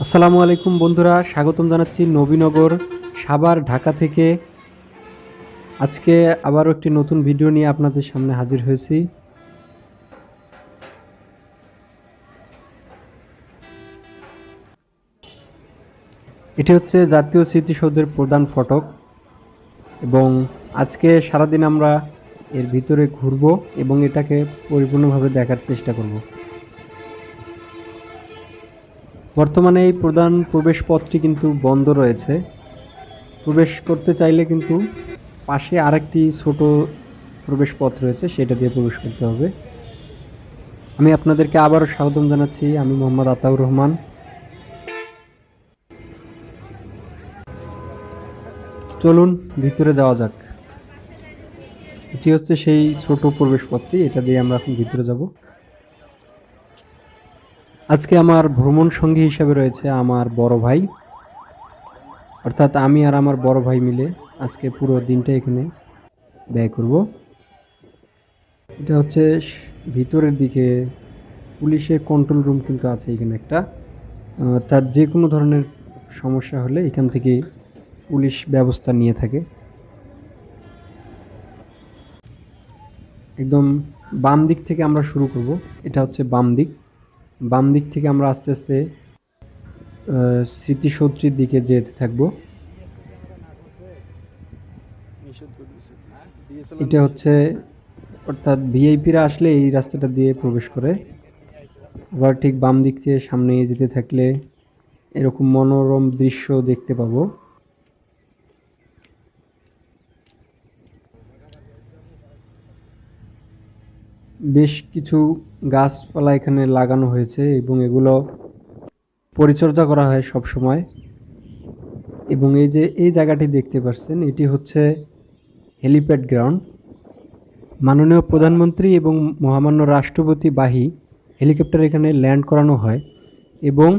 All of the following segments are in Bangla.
আসসালামু আলাইকুম বন্ধুরা, স্বাগতম জানাচ্ছি নবীনগর সাভার ঢাকা থেকে। আজকে আবারও একটি নতুন ভিডিও নিয়ে আপনাদের সামনে হাজির হয়েছি। এটি হচ্ছে জাতীয় স্মৃতিসৌধের প্রধান ফটক এবং আজকে সারাদিন আমরা এর ভিতরে ঘুরব এবং এটাকে পরিপূর্ণভাবে দেখার চেষ্টা করব। বর্তমানে এই প্রধান প্রবেশ পথটি কিন্তু বন্ধ রয়েছে। প্রবেশ করতে চাইলে কিন্তু পাশে আরেকটি ছোট প্রবেশ পথ রয়েছে, সেটা দিয়ে প্রবেশ করতে হবে। আমি আপনাদেরকে আবারও স্বাগতম জানাচ্ছি। আমি মোহাম্মদ আতাউর রহমান। চলুন ভিতরে যাওয়া যাক। এটি হচ্ছে সেই ছোট প্রবেশ পথটি, এটা দিয়ে আমরা এখন ভিতরে যাব। আজকে আমার ভ্রমণ সঙ্গী হিসেবে রয়েছে আমার বড় ভাই, অর্থাৎ আমি আর আমার বড় ভাই মিলে আজকে পুরো দিনটা এখানে ব্যয় করব। এটা হচ্ছে ভিতরের দিকে পুলিশের কন্ট্রোল রুম কিন্তু আছে এখানে একটা। তার যে কোনো ধরনের সমস্যা হলে এখান থেকে পুলিশ ব্যবস্থা নিয়ে থাকে। একদম বাম দিক থেকে আমরা শুরু করব। এটা হচ্ছে বাম দিক। বাম দিক থেকে আমরা আস্তে আস্তে স্মৃতিসৌধটির দিকে যেতে থাকবো। এটা হচ্ছে অর্থাৎ ভিআইপিরা আসলে এই রাস্তাটা দিয়ে প্রবেশ করে। আবার ঠিক বাম দিক থেকে সামনে যেতে থাকলে এরকম মনোরম দৃশ্য দেখতে পাবো। বেশ কিছু গাছপালা এখানে লাগানো হয়েছে এবং এগুলো পরিচর্যা করা হয় সব সময়। এবং এই যে এই জায়গাটি দেখতে পাচ্ছেন, এটি হচ্ছে হেলিপ্যাড গ্রাউন্ড। মাননীয় প্রধানমন্ত্রী এবং মহামান্য রাষ্ট্রপতিবাহী হেলিকপ্টার এখানে ল্যান্ড করানো হয় এবং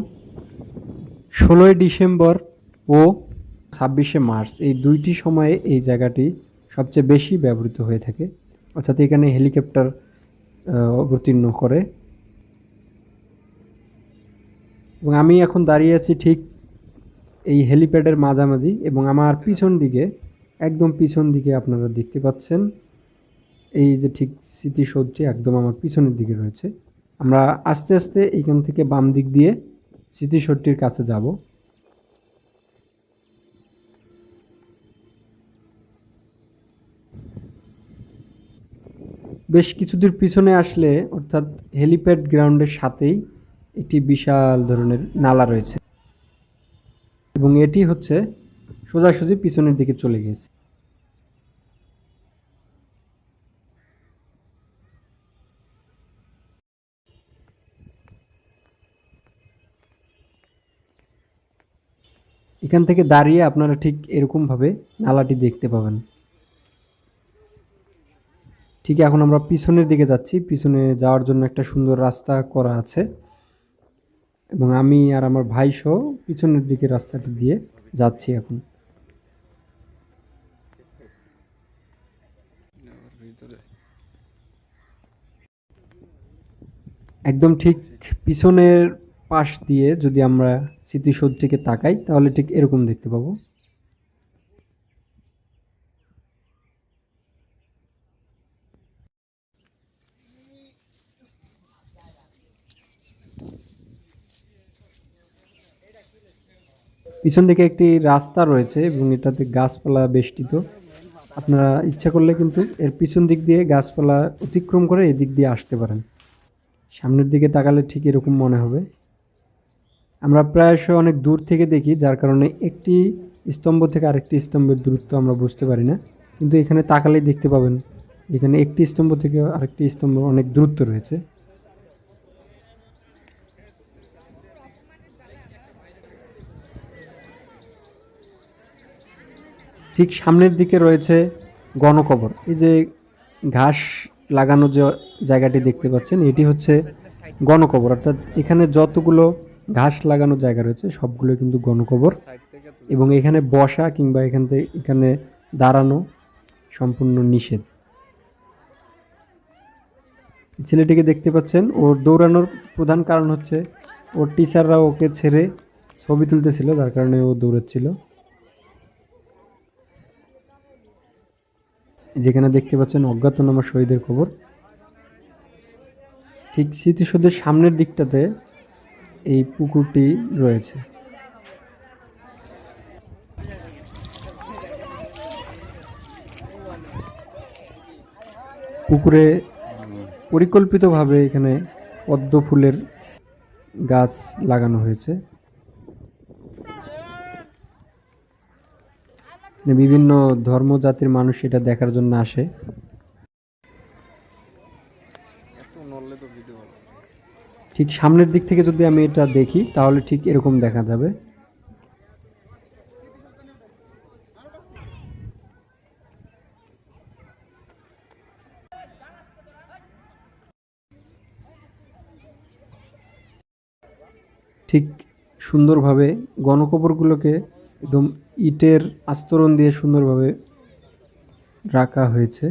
16ই ডিসেম্বর ও 26শে মার্চ এই দুইটি সময়ে এই জায়গাটি সবচেয়ে বেশি ব্যবহৃত হয়ে থাকে, অর্থাৎ এখানে হেলিকপ্টার অবতীর্ণ করে। এবং আমি এখন দাঁড়িয়ে আছি ঠিক এই হেলিপ্যাডের মাঝামাঝি এবং আমার পিছন দিকে, একদম পিছন দিকে আপনারা দেখতে পাচ্ছেন এই যে ঠিক স্মৃতিসৌধটি একদম আমার পিছনের দিকে রয়েছে। আমরা আস্তে আস্তে এইখান থেকে বাম দিক দিয়ে স্মৃতিসৌধটির কাছে যাব। বেশ কিছুদূর পিছনে আসলে অর্থাৎ হেলিপ্যাড গ্রাউন্ডের সাথেই একটি বিশাল ধরনের নালা রয়েছে এবং এটি হচ্ছে সোজাসুজি পিছনের দিকে চলে গেছে। এখান থেকে দাঁড়িয়ে আপনারা ঠিক এরকমভাবে নালাটি দেখতে পাবেন। ঠিক এখন আমরা পিছনের দিকে যাচ্ছি। পিছনে যাওয়ার জন্য একটা সুন্দর রাস্তা করা আছে এবং আমি আর আমার ভাই সহ পিছনের দিকে রাস্তাটি দিয়ে যাচ্ছি এখন। একদম ঠিক পিছনের পাশ দিয়ে যদি আমরা স্মৃতিসৌধটিকে তাকাই তাহলে ঠিক এরকম দেখতে পাবো। পিছন দিকে একটি রাস্তা রয়েছে এবং এটাতে গাছপালা বেষ্টিত। আপনারা ইচ্ছা করলে কিন্তু এর পিছন দিক দিয়ে গাছপালা অতিক্রম করে এদিক দিয়ে আসতে পারেন। সামনের দিকে তাকালে ঠিক এরকম মনে হবে। আমরা প্রায়শ অনেক দূর থেকে দেখি, যার কারণে একটি স্তম্ভ থেকে আরেকটি স্তম্ভের দূরত্ব আমরা বুঝতে পারি না, কিন্তু এখানে তাকালেই দেখতে পাবেন এখানে একটি স্তম্ভ থেকে আরেকটি স্তম্ভ অনেক দূরত্ব রয়েছে। ঠিক সামনের দিকে রয়েছে গণকবর। এই যে ঘাস লাগানো যে জায়গাটি দেখতে পাচ্ছেন, এটি হচ্ছে গণকবর, অর্থাৎ এখানে যতগুলো ঘাস লাগানো জায়গা রয়েছে সবগুলো কিন্তু গণকবর এবং এখানে বসা কিংবা এখানে দাঁড়ানো সম্পূর্ণ নিষেধ। ছেলেটিকে দেখতে পাচ্ছেন, ওর দৌড়ানোর প্রধান কারণ হচ্ছে ওর টিচাররা ওকে ছেড়ে ছবি তুলতেছিল, যার কারণে ও দৌড়াচ্ছিল। যেখানে দেখতে পাচ্ছেন অজ্ঞাতনামা শহীদের কবর। ঠিক স্মৃতিসৌধের সামনের দিকটাতে এই পুকুরটি রয়েছে। পুকুরে পরিকল্পিতভাবে এখানে পদ্ম ফুলের গাছ লাগানো হয়েছে। বিভিন্ন ধর্ম জাতির মানুষ এটা দেখার জন্য আসে। ঠিক সামনের দিক থেকে যদি আমি এটা দেখি তাহলে ঠিক এরকম দেখা যাবে। ঠিক সুন্দরভাবে গণকবরগুলোকে একদম ইটের আস্তরণ দিয়ে সুন্দরভাবে রাখা হয়েছে।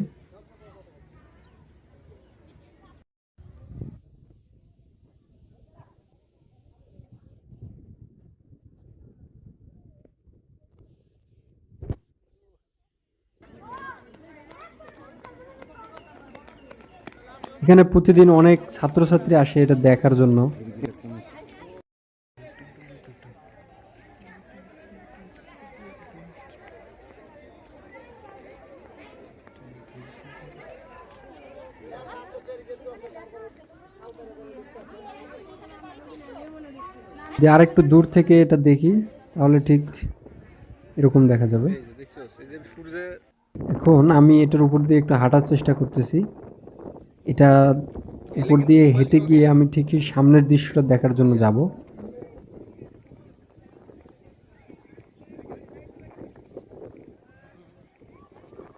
এখানে প্রতিদিন অনেক ছাত্রছাত্রী আসে এটা দেখার জন্য। যে আরেকটু দূর থেকে এটা দেখি তাহলে ঠিক এরকম দেখা যাবে। এখন আমি এটার উপর দিয়ে একটু হাঁটার চেষ্টা করতেছি। এটা উপর দিয়ে হেঁটে গিয়ে আমি ঠিকই সামনের দৃশ্যটা দেখার জন্য যাব।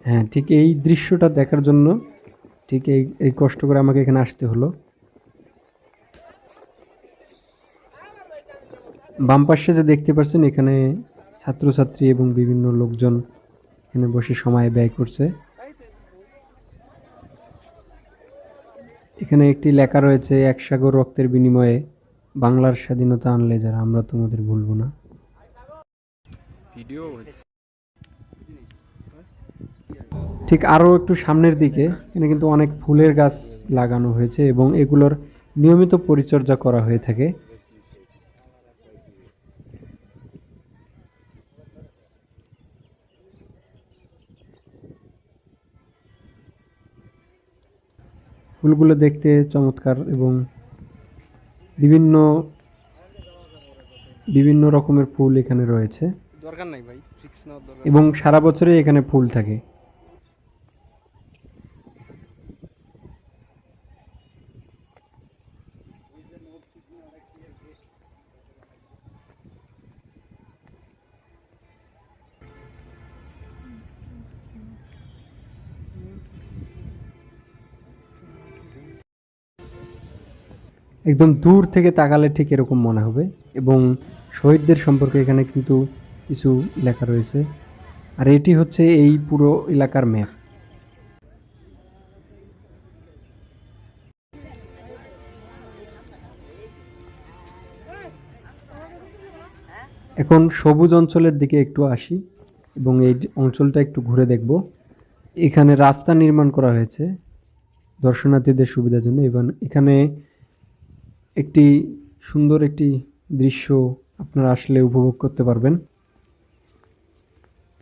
হ্যাঁ, ঠিক এই দৃশ্যটা দেখার জন্য ঠিক এই কষ্ট করে আমাকে এখানে আসতে হলো। বাম পাশে যে দেখতে পাচ্ছেন এখানে ছাত্রছাত্রী এবং বিভিন্ন লোকজন এখানে বসে সময় ব্যয় করছে। এখানে একটি লেখা রয়েছে, এক সাগর রক্তের বিনিময়ে বাংলার স্বাধীনতা আনলে যারা, আমরা তোমাদের ভুলব না। ঠিক আরও একটু সামনের দিকে এখানে কিন্তু অনেক ফুলের গাছ লাগানো হয়েছে এবং এগুলোর নিয়মিত পরিচর্যা করা হয়ে থাকে। ফুলগুলো দেখতে চমৎকার এবং বিভিন্ন বিভিন্ন রকমের ফুল এখানে রয়েছে এবং সারা বছরই এখানে ফুল থাকে। একদম দূর থেকে তাকালে ঠিক এরকম মনে হবে এবং শহীদদের সম্পর্কে এখানে কিন্তু কিছু লেখা রয়েছে। আর এটি হচ্ছে এই পুরো এলাকার ম্যাপ। এখন সবুজ অঞ্চলের দিকে একটু আসি এবং এই অঞ্চলটা একটু ঘুরে দেখব। এখানে রাস্তা নির্মাণ করা হয়েছে দর্শনার্থীদের সুবিধার জন্য এবং এখানে একটি সুন্দর একটি দৃশ্য আপনারা আসলে উপভোগ করতে পারবেন।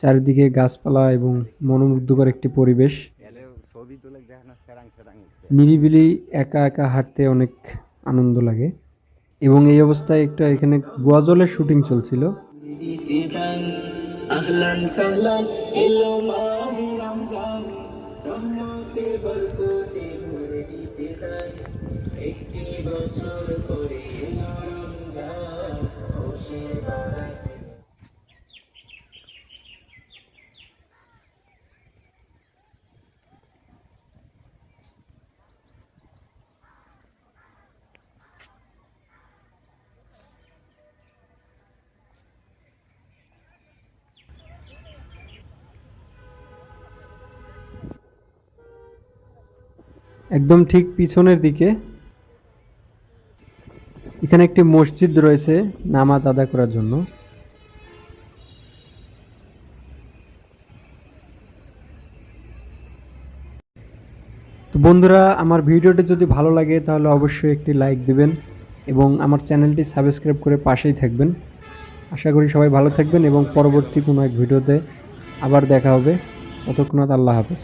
চারিদিকে গাছপালা এবং মনোমুগ্ধকর একটি পরিবেশ। নিরিবিলি একা একা হাঁটতে অনেক আনন্দ লাগে এবং এই অবস্থায় একটা এখানে গজলের শুটিং চলছিল। একদম ঠিক পিছনের দিকে এখানে একটি মসজিদ রয়েছে নামাজ আদায় করার জন্য। তো বন্ধুরা, আমার ভিডিওটি যদি ভালো লাগে তাহলে অবশ্যই একটি লাইক দিবেন এবং আমার চ্যানেলটি সাবস্ক্রাইব করে পাশেই থাকবেন। আশা করি সবাই ভালো থাকবেন এবং পরবর্তী কোনো এক ভিডিওতে আবার দেখা হবে। ততক্ষণ আল্লাহ হাফেজ।